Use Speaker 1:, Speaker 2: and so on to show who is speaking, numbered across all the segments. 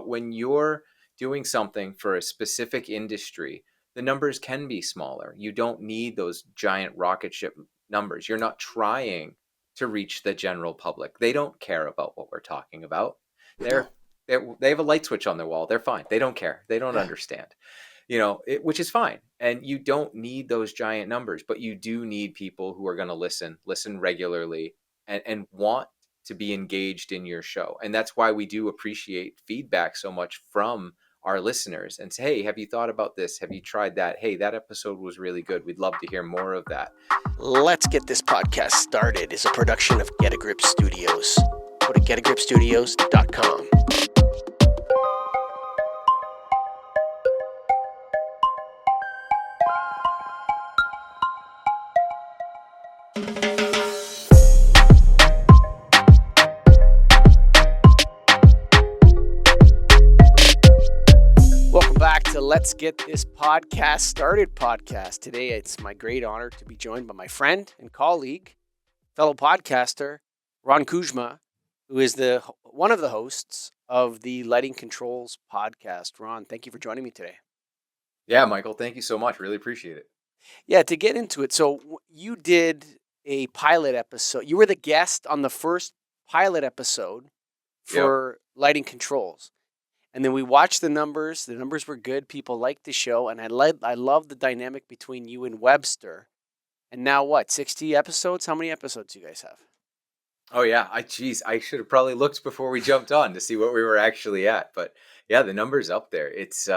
Speaker 1: But when you're doing something for a specific industry, the numbers can be smaller. You don't need those giant rocket ship numbers. You're not trying to reach the general public. They don't care about what we're talking about.
Speaker 2: No.
Speaker 1: They have a light switch on their wall. They're fine. They don't care. They don't
Speaker 2: Yeah.
Speaker 1: understand. Which is fine. And you don't need those giant numbers, but you do need people who are going to listen regularly, and want to be engaged in your show. And that's why we do appreciate feedback so much from our listeners and say, hey, have you thought about this? Have you tried that? Hey, that episode was really good. We'd love to hear more of that.
Speaker 2: Let's Get This Podcast Started is a production of Get a Grip Studios. Go to getagripstudios.com. Let's Get This Podcast Started podcast. Today, it's my great honor to be joined by my friend and colleague, fellow podcaster, Ron Kuszmar, who is one of the hosts of the Lighting Controls podcast. Ron, thank you for joining me today.
Speaker 1: Yeah, Michael, thank you so much. Really appreciate it.
Speaker 2: Yeah, to get into it. So you did a pilot episode. You were the guest on the first pilot episode for Lighting Controls. And then we watched the numbers. The numbers were good. People liked the show. And I love the dynamic between you and Webster. And now what, 60 episodes? How many episodes do you guys have?
Speaker 1: Oh, yeah. I should have probably looked before we jumped on to see what we were actually at. But yeah, the number's up there. It's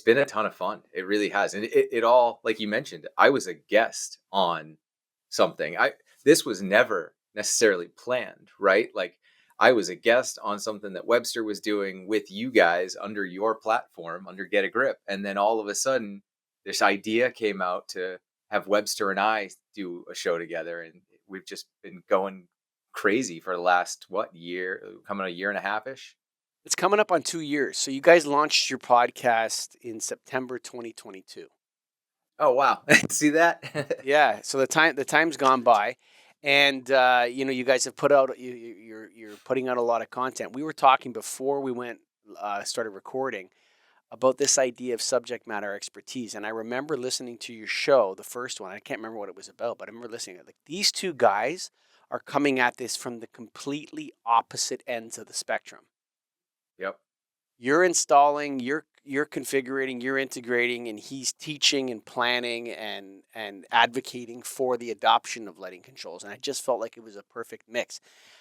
Speaker 1: been a ton of fun. It really has. And it all, like you mentioned, I was a guest on something. This was never necessarily planned, right? Like, I was a guest on something that Webster was doing with you guys under your platform, under Get a Grip. And then all of a sudden, this idea came out to have Webster and I do a show together. And we've just been going crazy for the last, year, coming a year and a half-ish?
Speaker 2: It's coming up on 2 years. So you guys launched your podcast in September 2022.
Speaker 1: Oh, wow. See that?
Speaker 2: Yeah. So the time's gone by. And, you guys have put out, you're putting out a lot of content. We were talking before we started recording about this idea of subject matter expertise. And I remember listening to your show, the first one. I can't remember what it was about, but I remember listening. Like, these two guys are coming at this from the completely opposite ends of the spectrum.
Speaker 1: Yep.
Speaker 2: You're installing, you're configuring, you're integrating, and he's teaching and planning and advocating for the adoption of lighting controls. And I just felt like it was a perfect mix.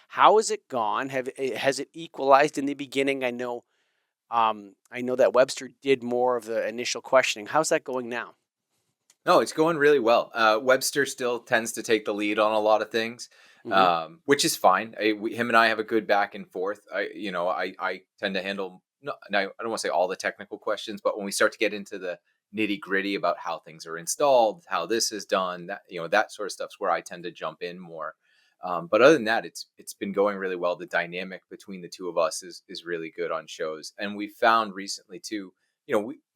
Speaker 2: How has it gone? Has it equalized in the beginning? I know that Webster did more of the initial questioning. How's that going now?
Speaker 1: No, it's going really well. Webster still tends to take the lead on a lot of things, which is fine. Him and I have a good back and forth. I tend to handle, no, I don't want to say all the technical questions, but when we start to get into the nitty gritty about how things are installed, how this is done, that sort of stuff's where I tend to jump in more. But other than that, it's been going really well. The dynamic between the two of us is really good on shows. And we found recently too,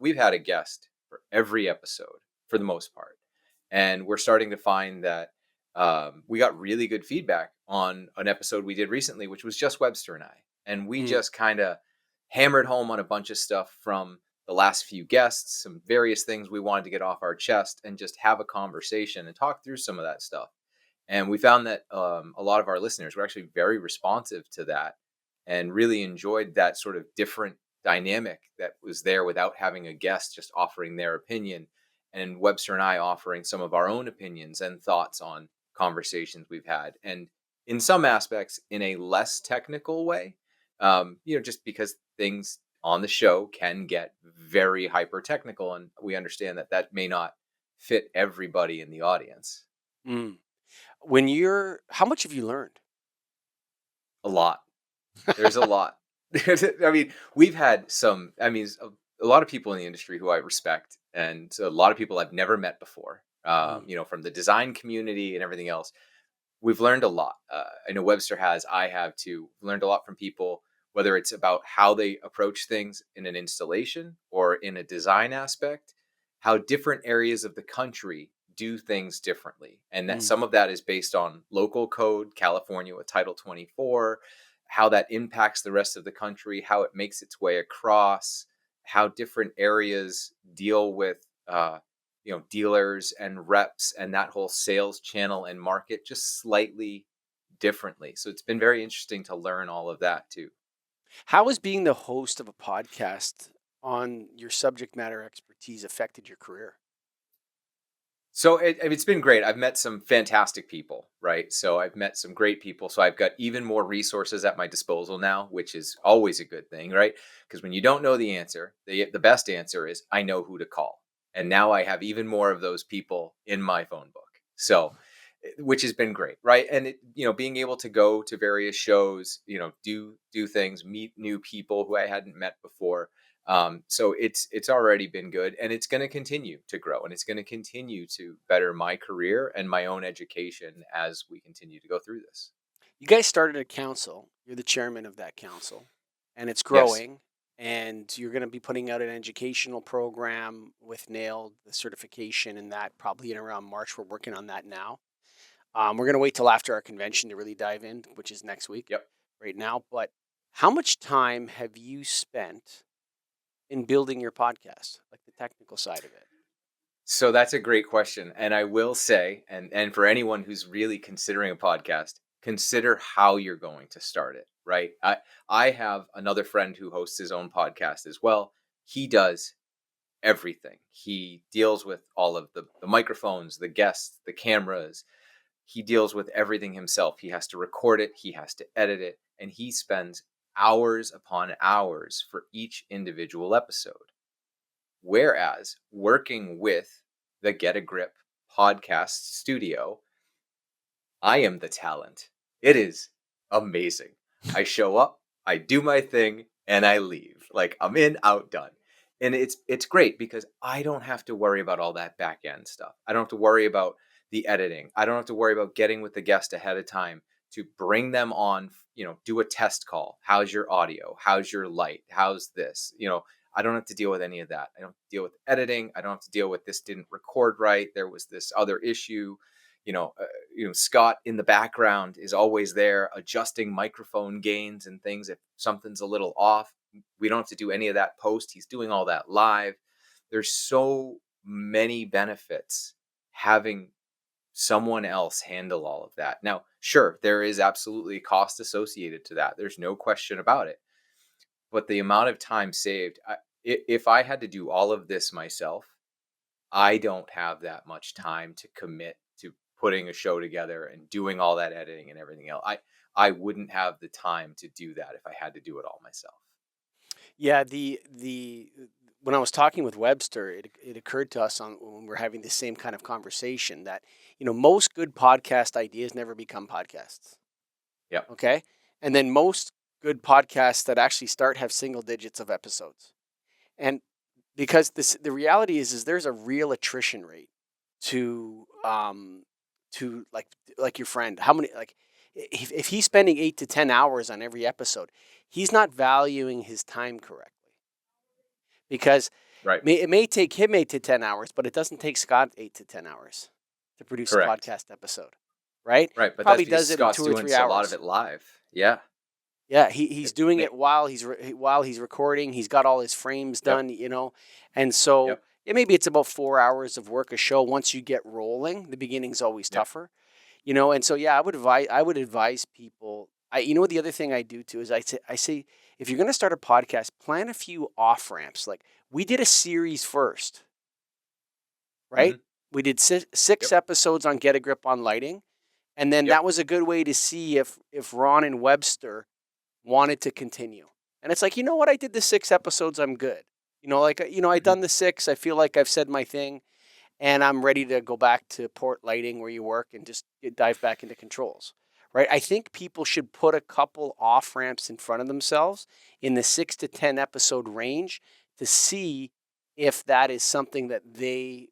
Speaker 1: we've had a guest for every episode for the most part. And we're starting to find that we got really good feedback on an episode we did recently, which was just Webster and I. And we just kind of hammered home on a bunch of stuff from the last few guests, some various things we wanted to get off our chest and just have a conversation and talk through some of that stuff. And we found that a lot of our listeners were actually very responsive to that and really enjoyed that sort of different dynamic that was there without having a guest just offering their opinion, and Webster and I offering some of our own opinions and thoughts on conversations we've had. And in some aspects, in a less technical way, just because things on the show can get very hyper technical, and we understand that may not fit everybody in the audience.
Speaker 2: Mm. How much have you learned?
Speaker 1: A lot. There's a lot. I mean, we've had a lot of people in the industry who I respect, and a lot of people I've never met before, from the design community and everything else. We've learned a lot. I know Webster has, I have too. Learned a lot from people, whether it's about how they approach things in an installation or in a design aspect, how different areas of the country do things differently. And that some of that is based on local code, California with Title 24, how that impacts the rest of the country, how it makes its way across, how different areas deal with dealers and reps and that whole sales channel and market just slightly differently. So it's been very interesting to learn all of that too.
Speaker 2: How has being the host of a podcast on your subject matter expertise affected your career?
Speaker 1: So it's been great. I've met some fantastic people, right? So I've met some great people. So I've got even more resources at my disposal now, which is always a good thing, right? Because when you don't know the answer, the best answer is I know who to call. And now I have even more of those people in my phone book. So which has been great, right? And being able to go to various shows, do things, meet new people who I hadn't met before. So it's already been good, and it's going to continue to grow, and it's going to continue to better my career and my own education as we continue to go through this.
Speaker 2: You guys started a council. You're the chairman of that council, and it's
Speaker 1: Yes.
Speaker 2: growing. And you're going to be putting out an educational program with Nailed, the certification, and that probably in around March. We're working on that now. We're going to wait till after our convention to really dive in, which is next week,
Speaker 1: Yep.
Speaker 2: right now. But how much time have you spent in building your podcast, like the technical side of it?
Speaker 1: So that's a great question. And I will say, and for anyone who's really considering a podcast, consider how you're going to start it, right? I have another friend who hosts his own podcast as well. He does everything. He deals with all of the microphones, the guests, the cameras. He deals with everything himself. He has to record it, he has to edit it, and he spends hours upon hours for each individual episode. Whereas working with the Get a Grip podcast studio, I am the talent. It is amazing. I show up, I do my thing, and I leave. Like I'm in, out, done. And it's great because I don't have to worry about all that back end stuff. I don't have to worry about the editing. I don't have to worry about getting with the guest ahead of time to bring them on, do a test call. How's your audio? How's your light? How's this? I don't have to deal with any of that. I don't have to deal with editing. I don't have to deal with this didn't record right. There was this other issue. Scott in the background is always there adjusting microphone gains and things. If something's a little off, we don't have to do any of that post. He's doing all that live. There's so many benefits having someone else handle all of that. Now, sure, there is absolutely cost associated to that. There's no question about it. But the amount of time saved, if I had to do all of this myself, I don't have that much time to commit to putting a show together and doing all that editing and everything else. I wouldn't have the time to do that if I had to do it all myself.
Speaker 2: Yeah, the when I was talking with Webster, it occurred to us on when we're having the same kind of conversation that most good podcast ideas never become podcasts.
Speaker 1: Yep.
Speaker 2: Okay, and then most good podcasts that actually start have single digits of episodes, and because the reality is there's a real attrition rate to like your friend. How many like if he's spending 8 to 10 hours on every episode, he's not valuing his time correctly because
Speaker 1: Right.
Speaker 2: it may take him 8 to 10 hours, but it doesn't take Scott 8 to 10 hours to produce a
Speaker 1: Correct.
Speaker 2: podcast episode, right?
Speaker 1: Right. But
Speaker 2: Probably
Speaker 1: that's because
Speaker 2: does it in
Speaker 1: Scott's
Speaker 2: 2 or
Speaker 1: doing
Speaker 2: 3
Speaker 1: a lot of
Speaker 2: hours.
Speaker 1: it live. Yeah.
Speaker 2: Yeah, he's doing
Speaker 1: ma-
Speaker 2: it while he's recording. He's got all his frames
Speaker 1: Yep.
Speaker 2: done, and so
Speaker 1: Yep.
Speaker 2: yeah, maybe it's about 4 hours of work a show. Once you get rolling, the beginning's always
Speaker 1: Yep.
Speaker 2: tougher, and so yeah, I would advise people. What the other thing I do too is I say if you're going to start a podcast, plan a few off ramps. Like we did a series first, right?
Speaker 1: Mhm.
Speaker 2: We did six
Speaker 1: Yep.
Speaker 2: episodes on Get a Grip on lighting, and then
Speaker 1: Yep.
Speaker 2: that was a good way to see if Ron and Webster wanted to continue. And it's like, you know what? I did the 6 episodes. I'm good. I've
Speaker 1: Mhm.
Speaker 2: done the 6. I feel like I've said my thing, and I'm ready to go back to port lighting where you work and just dive back into controls. Right? I think people should put a couple off ramps in front of themselves in the 6 to 10 episode range to see if that is something that they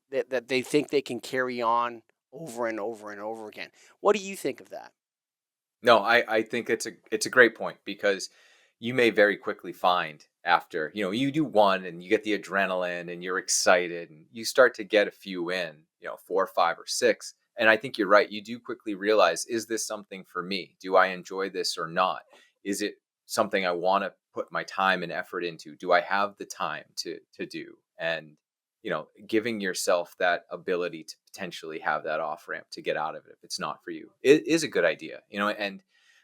Speaker 2: think they can carry on over and over and over again. What do you think of that?
Speaker 1: No, I think it's a great point because you may very quickly find after, you do one and you get the adrenaline and you're excited and you start to get a few in, 4, 5, or 6. And I think you're right. You do quickly realize, is this something for me? Do I enjoy this or not? Is it something I want to put my time and effort into? Do I have the time to do? And giving yourself that ability to potentially have that off ramp to get out of it if it's not for you, it is a good idea. And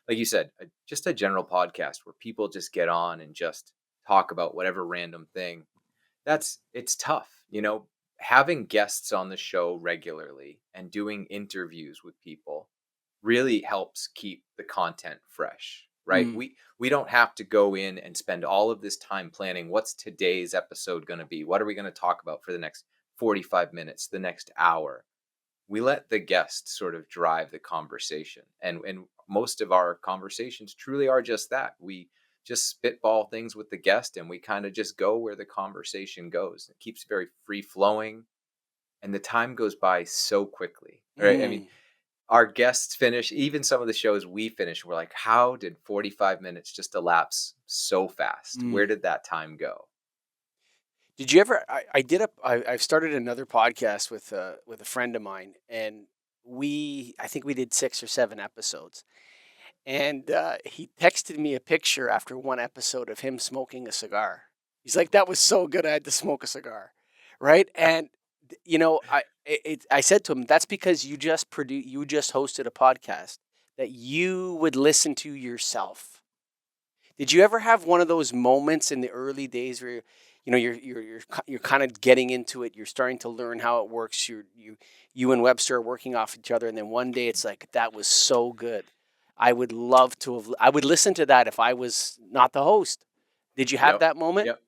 Speaker 1: like you said, just a general podcast where people just get on and just talk about whatever random thing. It's tough. Having guests on the show regularly and doing interviews with people really helps keep the content fresh, right?
Speaker 2: Mm.
Speaker 1: We don't have to go in and spend all of this time planning what's today's episode going to be. What are we going to talk about for the next 45 minutes, the next hour? We let the guests sort of drive the conversation. And most of our conversations truly are just that. We just spitball things with the guest and we kind of just go where the conversation goes. It keeps very free flowing and the time goes by so quickly, right? I mean,
Speaker 2: Mm.
Speaker 1: our guests finish, even some of the shows we finish, we're like, how did 45 minutes just elapse so fast?
Speaker 2: Mm.
Speaker 1: Where did that time go?
Speaker 2: Did you ever? I've started another podcast with a friend of mine, and I think we did 6 or 7 episodes. And he texted me a picture after one episode of him smoking a cigar. He's like, "That was so good, I had to smoke a cigar," right? And I said to him, "That's because you just hosted a podcast that you would listen to yourself." Did you ever have one of those moments in the early days where you're kind of getting into it, you're starting to learn how it works, you and Webster are working off each other, and then one day it's like, that was so good. I would listen to that if I was not the host. Did you have
Speaker 1: Yep.
Speaker 2: that moment?
Speaker 1: Yep.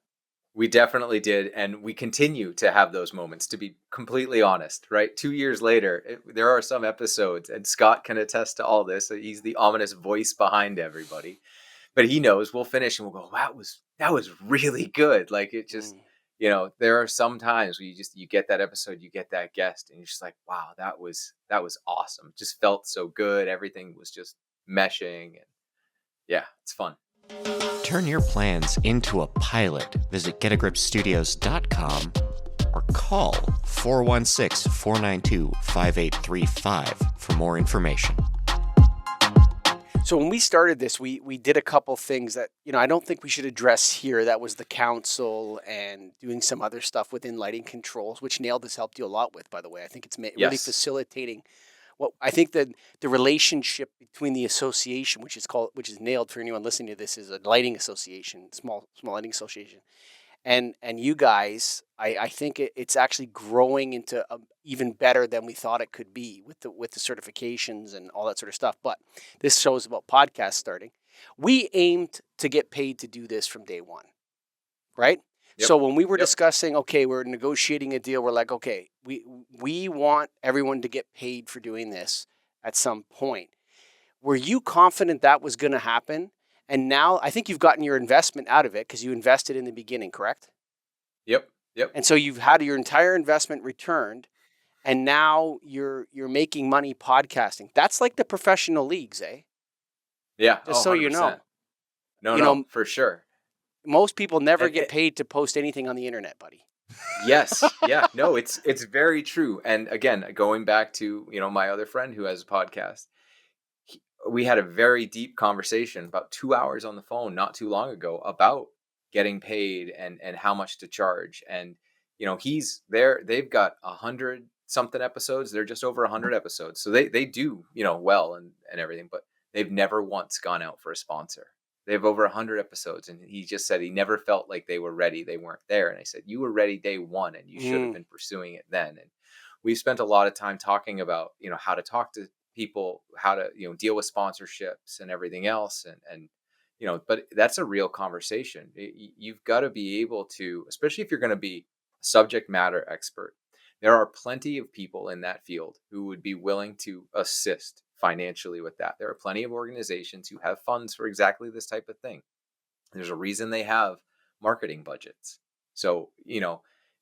Speaker 1: We definitely did. And we continue to have those moments, to be completely honest, right? 2 years later, there are some episodes, and Scott can attest to all this. He's the ominous voice behind everybody. But he knows we'll finish and we'll go, that was really good. Like it just,
Speaker 2: Mm.
Speaker 1: there are some times where you get that episode, you get that guest, and you're just like, wow, that was awesome. It just felt so good. Everything was just meshing, and yeah, it's fun.
Speaker 3: Turn your plans into a pilot. Visit getagripstudios.com or call 416-492-5835 for more information.
Speaker 2: So when we started this, we did a couple things that, I don't think we should address here. That was the council and doing some other stuff within lighting controls, which Nailed has helped you a lot with, by the way. I think it's really
Speaker 1: Yes.
Speaker 2: facilitating what I think that the relationship between the association, which is Nailed, for anyone listening to this, is a lighting association, small lighting association. And you guys, I think it's actually growing into even better than we thought it could be with the certifications and all that sort of stuff. But this show is about podcast starting. We aimed to get paid to do this from day one, right?
Speaker 1: Yep.
Speaker 2: So when we were
Speaker 1: Yep.
Speaker 2: discussing, okay, we're negotiating a deal, we're like, okay, we want everyone to get paid for doing this at some point. Were you confident that was going to happen? And now I think you've gotten your investment out of it because you invested in the beginning, correct?
Speaker 1: Yep.
Speaker 2: And so you've had your entire investment returned, and now you're making money podcasting. That's like the professional leagues, eh?
Speaker 1: Yeah.
Speaker 2: Just so you know.
Speaker 1: 100%. No, for sure.
Speaker 2: Most people never get paid to post anything on the internet, buddy.
Speaker 1: Yes. Yeah. No, it's very true. And again, going back to, my other friend who has a podcast, we had a very deep conversation about 2 hours on the phone not too long ago about getting paid and how much to charge. And, he's there. They've got 100 something episodes. They're just over 100 episodes. So they do, well and everything, but they've never once gone out for a sponsor. They have over 100 episodes. And he just said he never felt like they were ready. They weren't there. And I said, you were ready day one and you should have been pursuing it then. And we've spent a lot of time talking about, how to talk to people, how to deal with sponsorships and everything else, and but that's a real conversation. You've got to be able to, especially if you're going to be a subject matter expert. There are plenty of people in that field who would be willing to assist financially with that. There are plenty of organizations who have funds for exactly this type of thing. There's a reason they have marketing budgets. So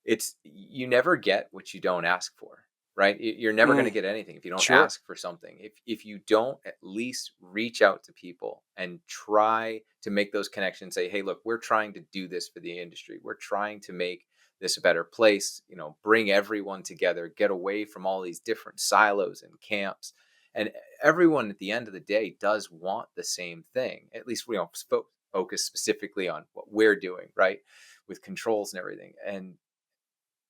Speaker 1: it's, you never get what you don't ask for. Right? You're never going to get anything if you don't
Speaker 2: Sure.
Speaker 1: ask for something. If you don't at least reach out to people and try to make those connections, say, hey, look, we're trying to do this for the industry. We're trying to make this a better place, bring everyone together, get away from all these different silos and camps. And everyone at the end of the day does want the same thing. At least we don't focus specifically on what we're doing, right, with controls and everything. And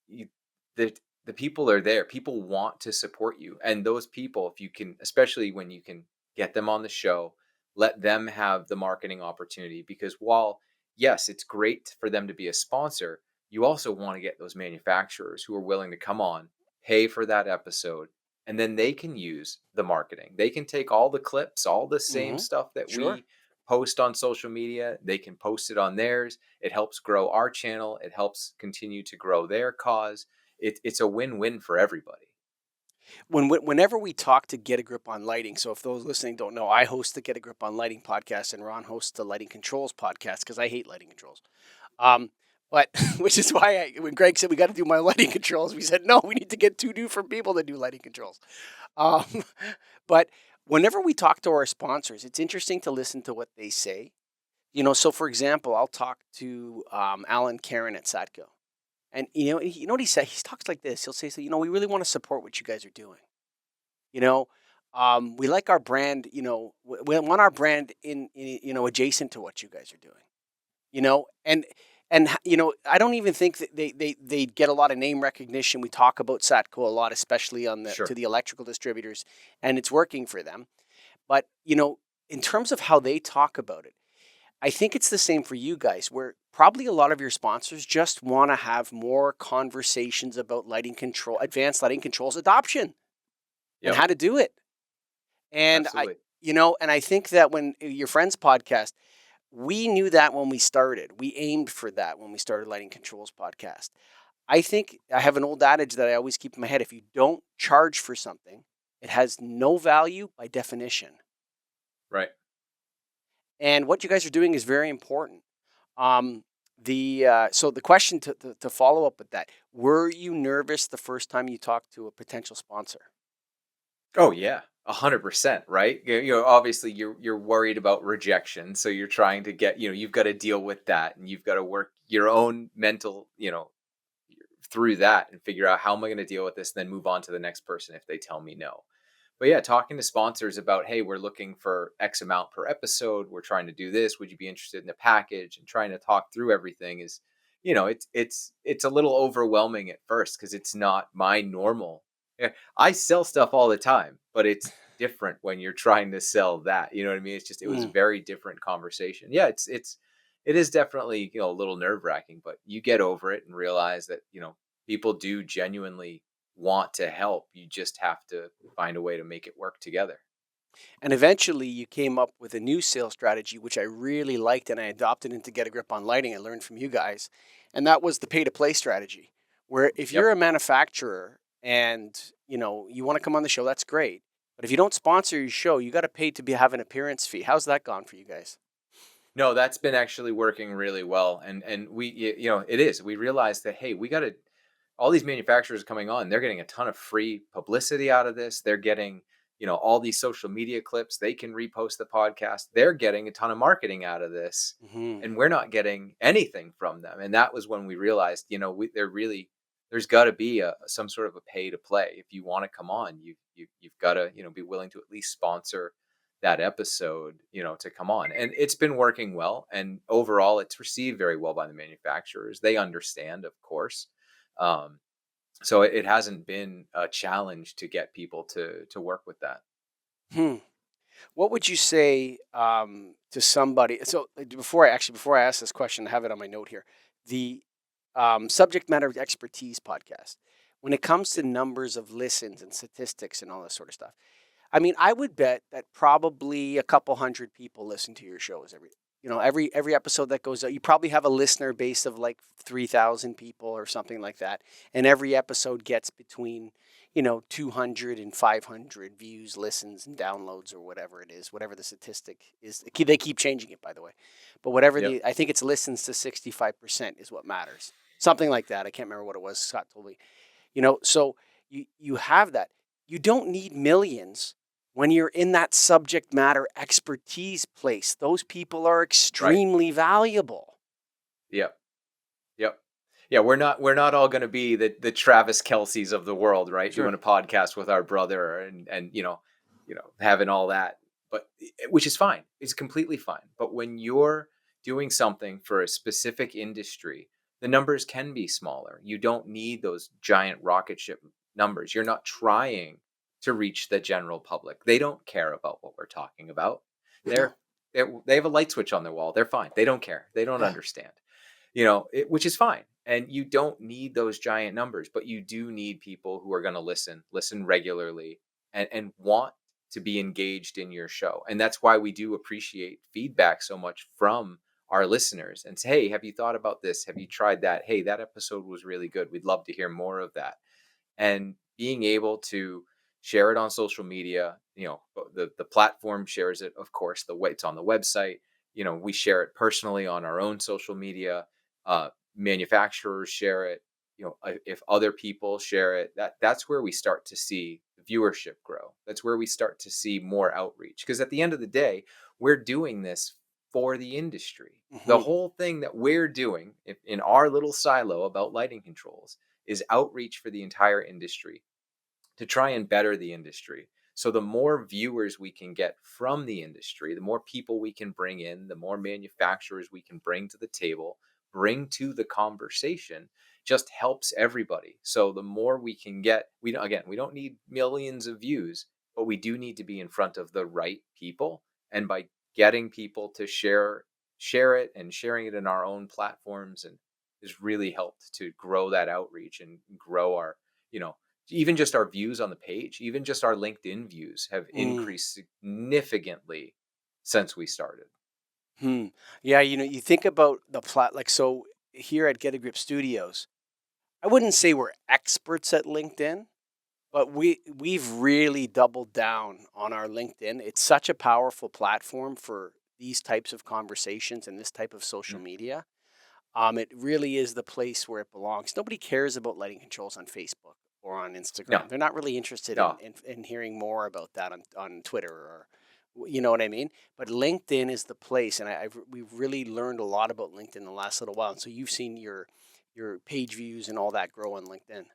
Speaker 1: you, the people are there. People want to support you, and those people, if you can, especially when you can get them on the show, let them have the marketing opportunity. Because while yes, it's great for them to be a sponsor, you also want to get those manufacturers who are willing to come on, pay for that episode, and then they can use the marketing. They can take all the clips, all the same stuff that
Speaker 2: Sure.
Speaker 1: we post on social media, they can post it on theirs. It helps grow our channel. It helps continue to grow their cause. It's a win-win for everybody.
Speaker 2: Whenever we talk to Get a Grip on Lighting, so if those listening don't know, I host the Get a Grip on Lighting podcast, and Ron hosts the Lighting Controls podcast because I hate lighting controls. But which is why when Greg said we got to do my lighting controls, we said no, we need to get 2 different people to do lighting controls. Um, but whenever we talk to our sponsors, it's interesting to listen to what they say. So for example, I'll talk to Alan Karen at Satco. And you know what he said? He talks like this. He'll say, "So we really want to support what you guys are doing. You know, we like our brand. We want our brand in adjacent to what you guys are doing. And I don't even think that they get a lot of name recognition. We talk about Satco a lot, especially on
Speaker 1: Sure.
Speaker 2: to the electrical distributors, and it's working for them. But in terms of how they talk about it, I think it's the same for you guys, where probably a lot of your sponsors just want to have more conversations about lighting control, advanced lighting controls adoption, and
Speaker 1: Yep.
Speaker 2: how to do it. And
Speaker 1: Absolutely.
Speaker 2: and I think that when your friend's podcast, we knew that when we started. We aimed for that when we started Lighting Controls podcast. I think I have an old adage that I always keep in my head. If you don't charge for something, it has no value by definition.
Speaker 1: Right.
Speaker 2: And what you guys are doing is very important. So the question to follow up with that: were you nervous the first time you talked to a potential sponsor?
Speaker 1: Oh yeah, 100%. Right. Obviously you're worried about rejection, so you're trying to get. You've got to deal with that, and you've got to work your own mental, through that, and figure out how am I going to deal with this, and then move on to the next person if they tell me no. But yeah, talking to sponsors about, hey, we're looking for X amount per episode. We're trying to do this. Would you be interested in the package? And trying to talk through everything is, it's a little overwhelming at first because it's not my normal. Yeah, I sell stuff all the time, but it's different when you're trying to sell that. You know what I mean? It was a very different conversation. Yeah, it is definitely, a little nerve wracking, but you get over it and realize that, people do genuinely want to help. You just have to find a way to make it work together.
Speaker 2: And eventually you came up with a new sales strategy, which I really liked, and I adopted into Get a Grip on Lighting. I learned from you guys. And that was the pay to play strategy, where if you're a manufacturer and you want to come on the show, that's great. But if you don't sponsor your show, you got to pay to have an appearance fee. How's that gone for you guys?
Speaker 1: No, that's been actually working really well. And we, it is. We realized that, hey, we got to, all these manufacturers coming on, they're getting a ton of free publicity out of this. They're getting, all these social media clips. They can repost the podcast. They're getting a ton of marketing out of this, and we're not getting anything from them. And that was when we realized, there's got to be some sort of a pay to play. If you want to come on, you've got to, be willing to at least sponsor that episode, to come on. And it's been working well. And overall, it's received very well by the manufacturers. They understand, of course. So it hasn't been a challenge to get people to work with that.
Speaker 2: What would you say to somebody? So before I ask this question, I have it on my note here. The subject matter expertise podcast. When it comes to numbers of listens and statistics and all this sort of stuff, I mean, I would bet that probably a couple hundred people listen to your shows every episode that goes out. You probably have a listener base of like 3,000 people or something like that. And every episode gets between, 200 and 500 views, listens, and downloads, or whatever it is, whatever the statistic is. They keep changing it, by the way. But whatever I think it's listens to 65% is what matters. Something like that. I can't remember what it was. Scott told me. So you have that. You don't need millions when you're in that subject matter expertise place. Those people are extremely valuable.
Speaker 1: Yep. Yeah, we're not all going to be the Travis Kelce's of the world, right? Sure. Doing a podcast with our brother and having all that, but which is fine. It's completely fine. But when you're doing something for a specific industry, the numbers can be smaller. You don't need those giant rocket ship numbers. You're not trying to reach the general public. They don't care about what we're talking about.
Speaker 2: No.
Speaker 1: They have a light switch on their wall. They're fine. They don't care. They don't
Speaker 2: Yeah.
Speaker 1: understand. Which is fine. And you don't need those giant numbers, but you do need people who are going to listen regularly, and want to be engaged in your show. And that's why we do appreciate feedback so much from our listeners, and say, hey, have you thought about this? Have you tried that? Hey, that episode was really good. We'd love to hear more of that. And being able to share it on social media, the platform shares it, of course, it's on the website. We share it personally on our own social media. Manufacturers share it. If other people share it, that's where we start to see viewership grow. That's where we start to see more outreach, because at the end of the day, we're doing this for the industry. The whole thing that we're doing in our little silo about lighting controls is outreach for the entire industry, to try and better the industry. So the more viewers we can get from the industry, the more people we can bring in, the more manufacturers we can bring to the table, bring to the conversation, just helps everybody. So the more we can get, we don't need millions of views, but we do need to be in front of the right people. And by getting people to share it and sharing it in our own platforms, and has really helped to grow that outreach and grow our, even just our views on the page, even just our LinkedIn views have increased significantly since we started.
Speaker 2: Yeah, you think about so here at Get a Grip Studios, I wouldn't say we're experts at LinkedIn, but we've really doubled down on our LinkedIn. It's such a powerful platform for these types of conversations and this type of social media. It really is the place where it belongs. Nobody cares about lighting controls on Facebook or on Instagram.
Speaker 1: No.
Speaker 2: They're not really interested
Speaker 1: No.
Speaker 2: in hearing more about that on Twitter, or you know what I mean? But LinkedIn is the place, and we've really learned a lot about LinkedIn in the last little while. And so you've seen your page views and all that grow on LinkedIn.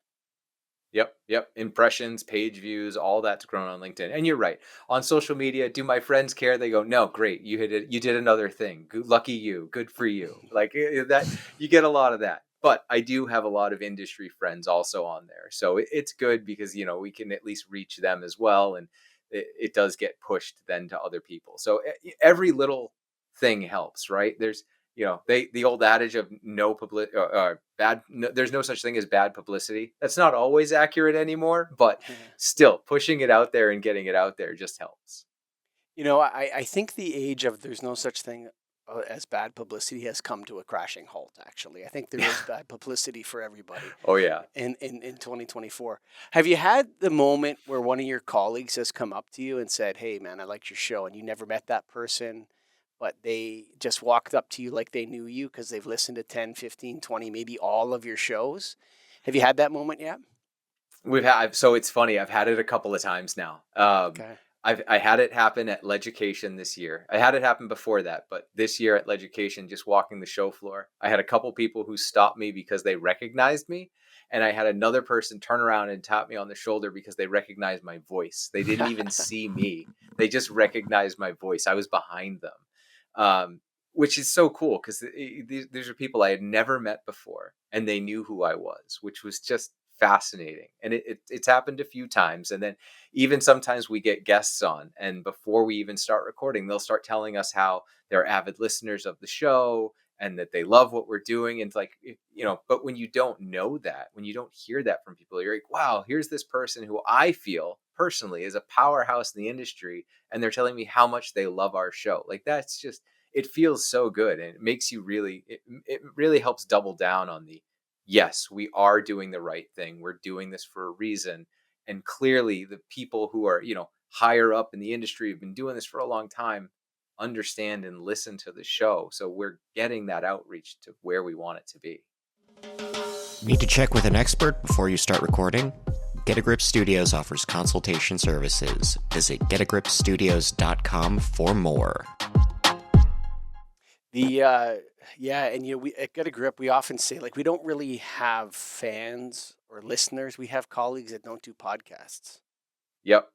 Speaker 1: Yep. Impressions, page views, all that's grown on LinkedIn. And you're right. On social media, do my friends care? They go, no, great. You hit it. You did another thing. Good, lucky you. Good for you. Like that, you get a lot of that. But I do have a lot of industry friends also on there. So it's good because, we can at least reach them as well. And it does get pushed then to other people. So every little thing helps, right? There's, the old adage of no publicity or bad. No, there's no such thing as bad publicity. That's not always accurate anymore, but still pushing it out there and getting it out there just helps.
Speaker 2: I think the age of there's no such thing as bad publicity has come to a crashing halt. Actually, I think there is bad publicity for everybody.
Speaker 1: Oh yeah.
Speaker 2: In 2024, have you had the moment where one of your colleagues has come up to you and said, "Hey, man, I liked your show," and you never met that person, but they just walked up to you like they knew you because they've listened to 10, 15, 20, maybe all of your shows? Have you had that moment yet?
Speaker 1: So it's funny. I've had it a couple of times now.
Speaker 2: Okay.
Speaker 1: I had it happen at Leducation this year. I had it happen before that, but this year at Leducation, just walking the show floor, I had a couple people who stopped me because they recognized me. And I had another person turn around and tap me on the shoulder because they recognized my voice. They didn't even see me. They just recognized my voice. I was behind them. Which is so cool because these are people I had never met before, and they knew who I was, which was just fascinating. And it's happened a few times. And then even sometimes we get guests on, and before we even start recording, they'll start telling us how they're avid listeners of the show and that they love what we're doing. And it's like, but when you don't know that, when you don't hear that from people, you're like, wow, here's this person who I feel personally is a powerhouse in the industry, and they're telling me how much they love our show. Like, that's just, it feels so good. And it makes you it really helps double down on yes, we are doing the right thing. We're doing this for a reason. And clearly the people who are, higher up in the industry have been doing this for a long time, understand and listen to the show. So we're getting that outreach to where we want it to be.
Speaker 3: Need to check with an expert before you start recording? Get a Grip Studios offers consultation services. Visit getagripstudios.com for more.
Speaker 2: We at Get a Grip, we often say, like, we don't really have fans or listeners. We have colleagues that don't do podcasts.
Speaker 1: Yep.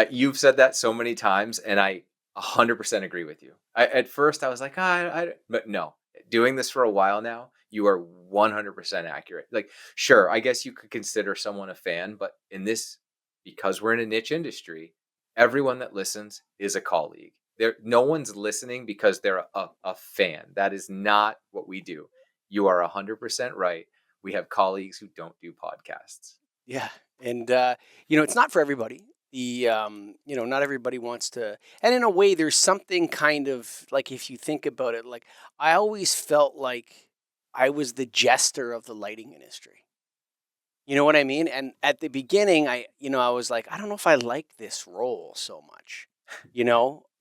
Speaker 1: You've said that so many times, and I 100% agree with you. At first, I was like, but no, doing this for a while now, you are 100% accurate. Like, sure, I guess you could consider someone a fan, but in this, because we're in a niche industry, everyone that listens is a colleague. No one's listening because they're a fan. That is not what we do. You are 100% right. We have colleagues who don't do podcasts.
Speaker 2: Yeah, and it's not for everybody. Not everybody wants to. And in a way, there's something kind of like, if you think about it, like I always felt like I was the jester of the lighting industry. You know what I mean? And at the beginning, I was like, I don't know if I like this role so much.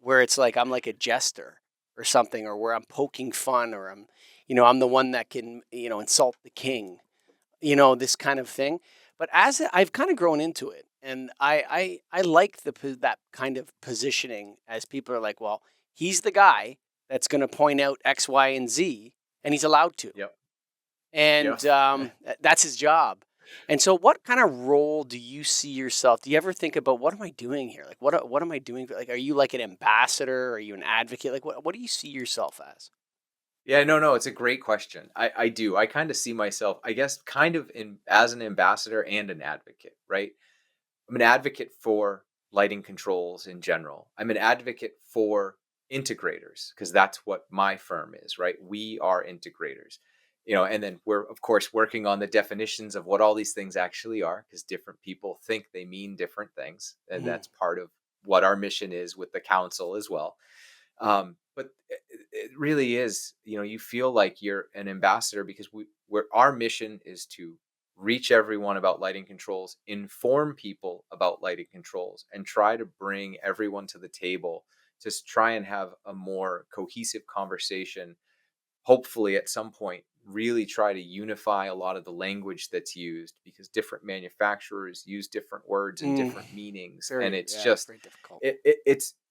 Speaker 2: Where it's like I'm like a jester or something, or where I'm poking fun, or I'm the one that can insult the king. This kind of thing. But as I've kind of grown into it, and I like that kind of positioning, as people are like, well, he's the guy that's going to point out X, Y, and Z, and he's allowed to.
Speaker 1: Yep.
Speaker 2: And that's his job. And so, what kind of role do you see yourself? Do you ever think about, what am I doing here? Like, what am I doing? Like, are you like an ambassador? Are you an advocate? Like, what do you see yourself as?
Speaker 1: Yeah, no, it's a great question. I do. I kind of see myself, I guess, kind of as an ambassador and an advocate, right? I'm an advocate for lighting controls in general. I'm an advocate for integrators, because that's what my firm is, right? We are integrators. And then we're, of course, working on the definitions of what all these things actually are, because different people think they mean different things. And that's part of what our mission is with the council as well. But it really is, you feel like you're an ambassador, because our mission is to reach everyone about lighting controls, inform people about lighting controls, and try to bring everyone to the table to try and have a more cohesive conversation. Hopefully at some point, really try to unify a lot of the language that's used, because different manufacturers use different words and different meanings. And it's just,
Speaker 2: very difficult.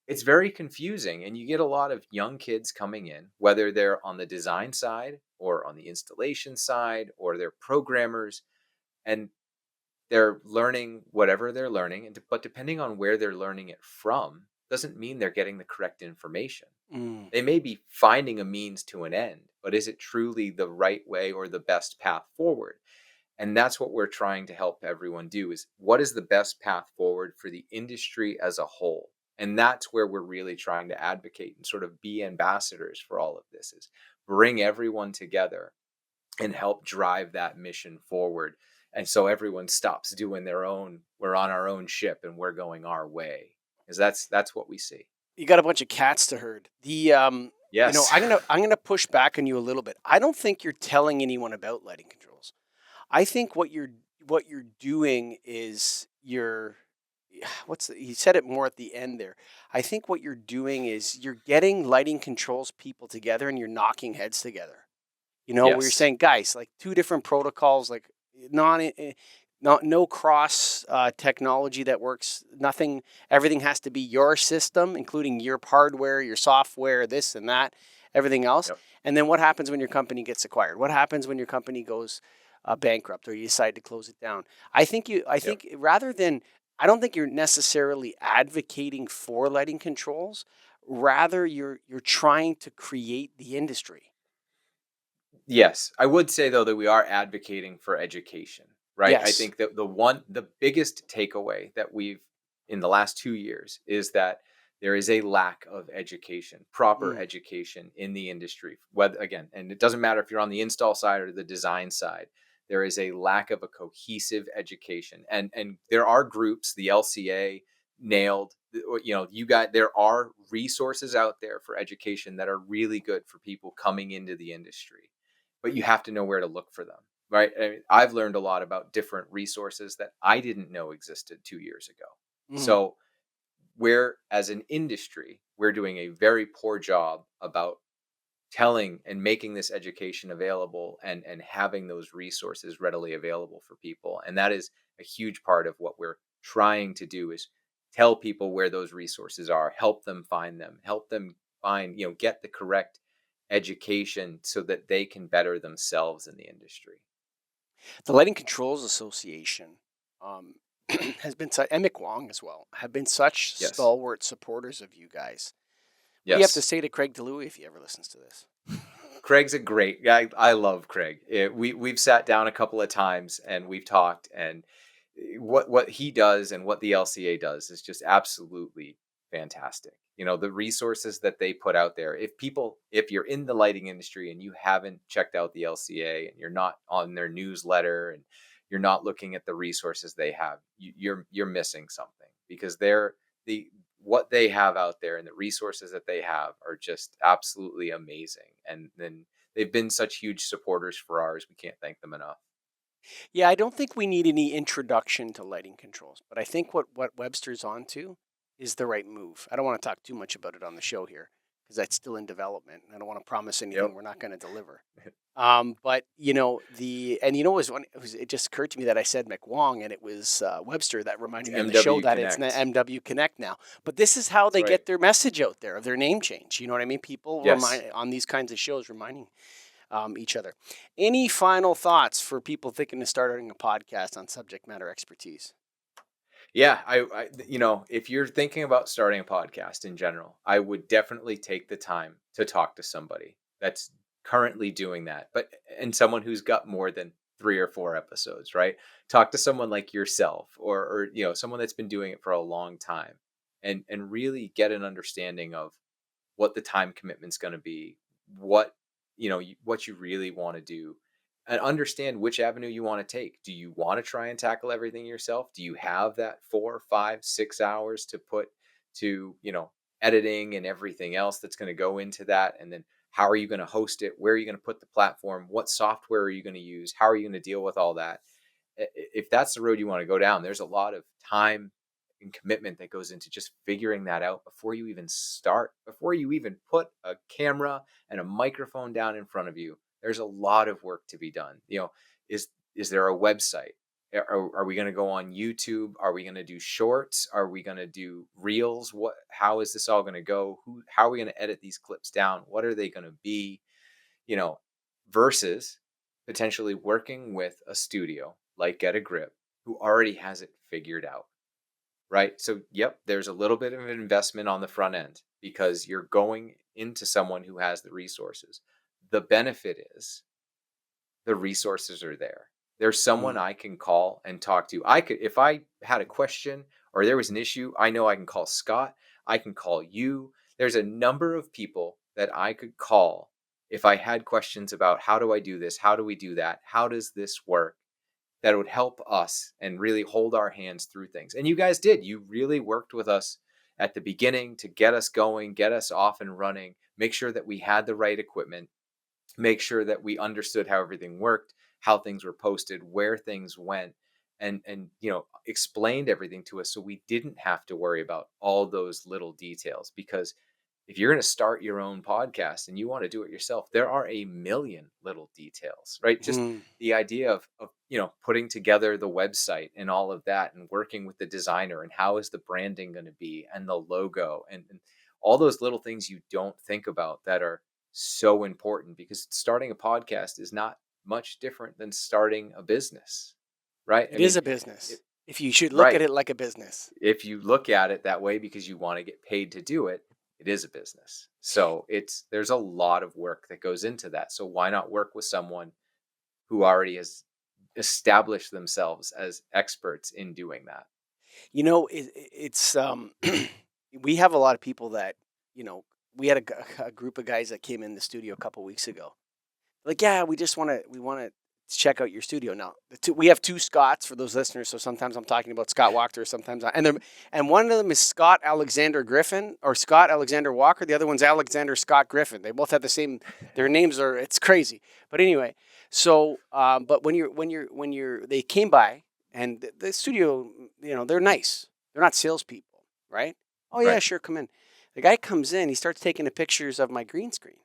Speaker 1: It's very confusing, and you get a lot of young kids coming in, whether they're on the design side or on the installation side, or they're programmers, and they're learning whatever they're learning. But depending on where they're learning it from, doesn't mean they're getting the correct information. They may be finding a means to an end, but is it truly the right way or the best path forward? And that's what we're trying to help everyone do, is what is the best path forward for the industry as a whole? And that's where we're really trying to advocate and sort of be ambassadors for all of this, is bring everyone together and help drive that mission forward. And so everyone stops doing their own, we're on our own ship and we're going our way. Because that's what we see.
Speaker 2: You got a bunch of cats to herd.
Speaker 1: Yes.
Speaker 2: I'm gonna push back on you a little bit. I don't think you're telling anyone about lighting controls. I think what you're doing is you said it more at the end there. I think what you're doing is you're getting lighting controls people together, and you're knocking heads together. Where you're saying, guys, like two different protocols, like no cross technology that works. Nothing. Everything has to be your system, including your hardware, your software, this and that, everything else.
Speaker 1: Yep.
Speaker 2: And then what happens when your company gets acquired? What happens when your company goes bankrupt, or you decide to close it down? I think rather than, I don't think you're necessarily advocating for lighting controls. Rather, you're trying to create the industry.
Speaker 1: Yes, I would say though that we are advocating for education, right?
Speaker 2: Yes.
Speaker 1: I think that the biggest takeaway that we've in the last 2 years is that there is a lack of education, proper education in the industry. Whether, again, and it doesn't matter if you're on the install side or the design side, there is a lack of a cohesive education. And there are groups, the LCA, Nailed, there are resources out there for education that are really good for people coming into the industry, but you have to know where to look for them, right? I mean, I've learned a lot about different resources that I didn't know existed 2 years ago. So we're, as an industry, we're doing a very poor job about telling and making this education available, and having those resources readily available for people. And that is a huge part of what we're trying to do, is tell people where those resources are, help them find them, help them find, get the correct education so that they can better themselves in the industry.
Speaker 2: The Lighting Controls Association has been and Mick Wong as well have been such
Speaker 1: Yes.
Speaker 2: stalwart supporters of you guys. What do you have to
Speaker 1: Yes.
Speaker 2: say to Craig DeLuey if he ever listens to this?
Speaker 1: Craig's a great guy. I love Craig. We've sat down a couple of times and we've talked, and what he does and what the LCA does is just absolutely fantastic. You know, the resources that they put out there. If you're in the lighting industry and you haven't checked out the LCA and you're not on their newsletter and you're not looking at the resources they have, you're missing something, because the what they have out there and the resources that they have are just absolutely amazing. And then they've been such huge supporters for ours. We can't thank them enough.
Speaker 2: Yeah, I don't think we need any introduction to lighting controls, but I think what Webster's onto is the right move. I don't want to talk too much about it on the show here because that's still in development. I don't want to promise anything
Speaker 1: Yep.
Speaker 2: we're not going to deliver. But you know it just occurred to me that I said McWong and it was Webster that reminded me of the show
Speaker 1: MW
Speaker 2: that it's
Speaker 1: Connect.
Speaker 2: MW Connect now. But this is how they
Speaker 1: That's
Speaker 2: get
Speaker 1: right.
Speaker 2: their message out there of their name change. You know what I mean? People
Speaker 1: Yes.
Speaker 2: remind on these kinds of shows reminding each other. Any final thoughts for people thinking of starting a podcast on subject matter expertise?
Speaker 1: Yeah, if you're thinking about starting a podcast in general, I would definitely take the time to talk to somebody that's currently doing that, and someone who's got more than 3 or 4 episodes, right? Talk to someone like yourself, or someone that's been doing it for a long time, and really get an understanding of what the time commitment's going to be, what what you really want to do, and understand which avenue you want to take. Do you want to try and tackle everything yourself? Do you have that 4, 5, 6 hours to put to, editing and everything else that's going to go into that? And then how are you going to host it? Where are you going to put the platform? What software are you going to use? How are you going to deal with all that? If that's the road you want to go down, there's a lot of time and commitment that goes into just figuring that out before you even start, before you even put a camera and a microphone down in front of you. There's a lot of work to be done. Is there a website? Are we going to go on YouTube? Are we going to do shorts? Are we going to do reels? How is this all going to go? How are we going to edit these clips down? What are they going to be? Versus potentially working with a studio like Get a Grip, who already has it figured out. Right. So, yep, there's a little bit of an investment on the front end because you're going into someone who has the resources. The benefit is the resources are there. There's someone I can call and talk to. If I had a question or there was an issue, I know I can call Scott. I can call you. There's a number of people that I could call if I had questions about how do I do this? How do we do that? How does this work? That would help us and really hold our hands through things. And you guys did. You really worked with us at the beginning to get us going, get us off and running, make sure that we had the right equipment, make sure that we understood how everything worked, how things were posted, where things went, and explained everything to us so we didn't have to worry about all those little details. Because if you're going to start your own podcast and you want to do it yourself, there are a million little details, right? Just the idea of putting together the website and all of that, and working with the designer, and how is the branding going to be, and the logo, and all those little things you don't think about that are so important, because starting a podcast is not much different than starting a business, right?
Speaker 2: It is a business. If you should look at it like a business.
Speaker 1: If you look at it that way because you want to get paid to do it, it is a business. So there's a lot of work that goes into that. So why not work with someone who already has established themselves as experts in doing that?
Speaker 2: It's we have a lot of people that, we had a group of guys that came in the studio a couple weeks ago. Like, yeah, we want to check out your studio now. We have 2 Scotts for those listeners, so sometimes I'm talking about Scott Walker, sometimes and one of them is Scott Alexander Griffin or Scott Alexander Walker. The other one's Alexander Scott Griffin. They both have the same. Their names are. It's crazy. But anyway, so but they came by and the studio, they're nice. They're not salespeople, right? Oh yeah,
Speaker 1: Right.
Speaker 2: sure, come in. The guy comes in. He starts taking the pictures of my green screen.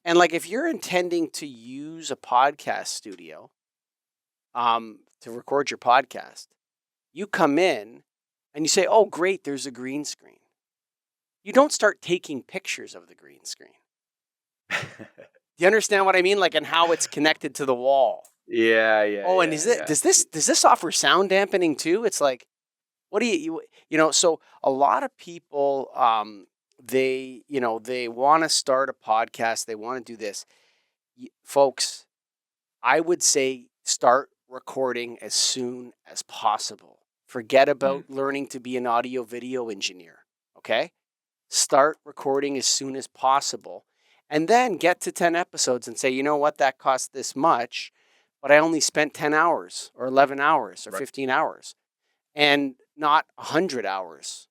Speaker 2: And like, if you're intending to use a podcast studio to record your podcast, you come in and you say, oh, great, there's a green screen. You don't start taking pictures of the green screen. Do you understand what I mean? Like, and how it's connected to the wall.
Speaker 1: Yeah, yeah.
Speaker 2: Oh, and
Speaker 1: yeah.
Speaker 2: does this offer sound dampening too? It's like, what do you know? So a lot of people, they want to start a podcast. They want to do this, folks. I would say start recording as soon as possible. Forget about learning to be an audio video engineer. Okay, start recording as soon as possible, and then get to 10 episodes and say, you know what, that cost this much, but I only spent 10 hours or 11 hours or 15 hours and not 100 hours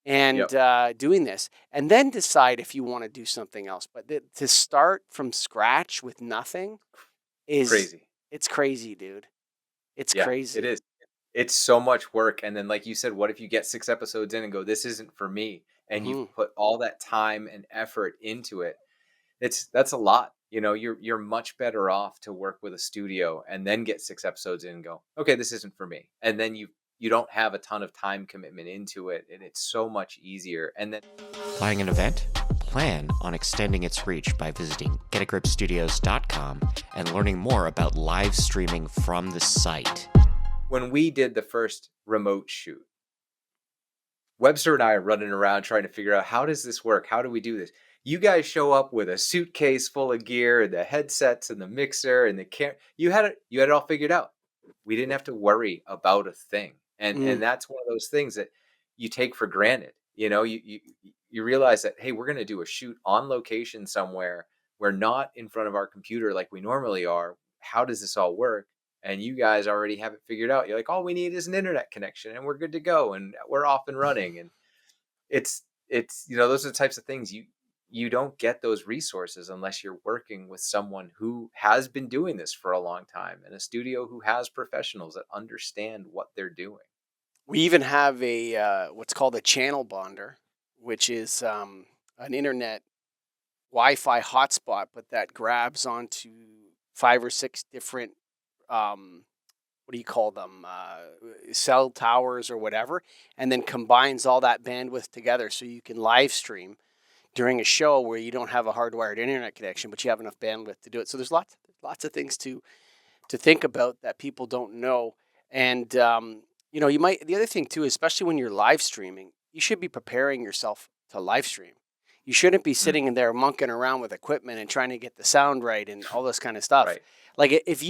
Speaker 2: and doing this, and then decide if you want to do something else. But to start from scratch with nothing is
Speaker 1: crazy.
Speaker 2: It's crazy, dude. It's crazy.
Speaker 1: It is. It's so much work. And then, like you said, what if you get 6 episodes in and go, this isn't for me? And you put all that time and effort into it. That's a lot. You're much better off to work with a studio and then get 6 episodes in and go, okay, this isn't for me. And then you don't have a ton of time commitment into it, and it's so much easier. And then
Speaker 3: Planning an event? Plan on extending its reach by visiting getagripstudios.com and learning more about live streaming from the site.
Speaker 1: when we did the first remote shoot, Webster and I are running around trying to figure out, how does this work? How do we do this? You guys show up with a suitcase full of gear and the headsets and the mixer and the camera. You had it all figured out. We didn't have to worry about a thing. And that's one of those things that you take for granted. You realize that, hey, we're going to do a shoot on location somewhere. We're not in front of our computer like we normally are. How does this all work? And you guys already have it figured out. You're like, all we need is an internet connection and we're good to go and we're off and running. And it's those are the types of things you don't get those resources unless you're working with someone who has been doing this for a long time, and a studio who has professionals that understand what they're doing.
Speaker 2: We even have a what's called a channel bonder, which is an internet Wi-Fi hotspot, but that grabs onto 5 or 6 different what do you call them, cell towers or whatever, and then combines all that bandwidth together so you can live stream during a show where you don't have a hardwired internet connection, but you have enough bandwidth to do it. So there's lots of things to think about that people don't know. And you might, the other thing too, especially when you're live streaming, you should be preparing yourself to live stream. You shouldn't be sitting in there monkeying around with equipment and trying to get the sound right and all this kind of stuff.
Speaker 1: Right.
Speaker 2: Like if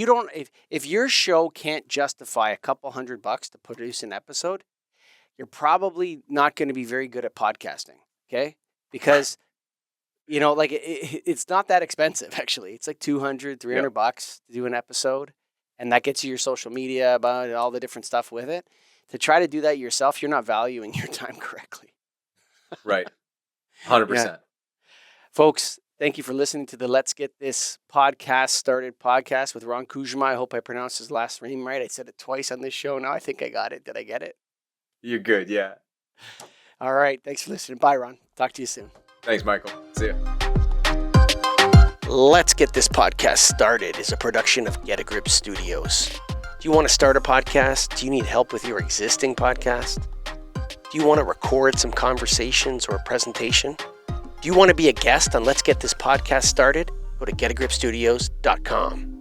Speaker 2: your show can't justify a couple $100 to produce an episode, you're probably not going to be very good at podcasting. Okay. Because, it's not that expensive actually. It's like $200, $300 to do an episode. And that gets you your social media, about all the different stuff with it. To try to do that yourself, you're not valuing your time correctly.
Speaker 1: Right. 100%.
Speaker 2: Yeah. Folks, thank you for listening to the Let's Get This Podcast Started podcast with Ron Kuszmar. I hope I pronounced his last name right. I said it twice on this show. Now I think I got it. Did I get it?
Speaker 1: You're good. Yeah.
Speaker 2: All right. Thanks for listening. Bye, Ron. Talk to you soon.
Speaker 1: Thanks, Michael. See ya.
Speaker 2: Let's Get This Podcast Started is a production of Get a Grip Studios. Do you want to start a podcast? Do you need help with your existing podcast? Do you want to record some conversations or a presentation? Do you want to be a guest on Let's Get This Podcast Started? Go to getagripstudios.com.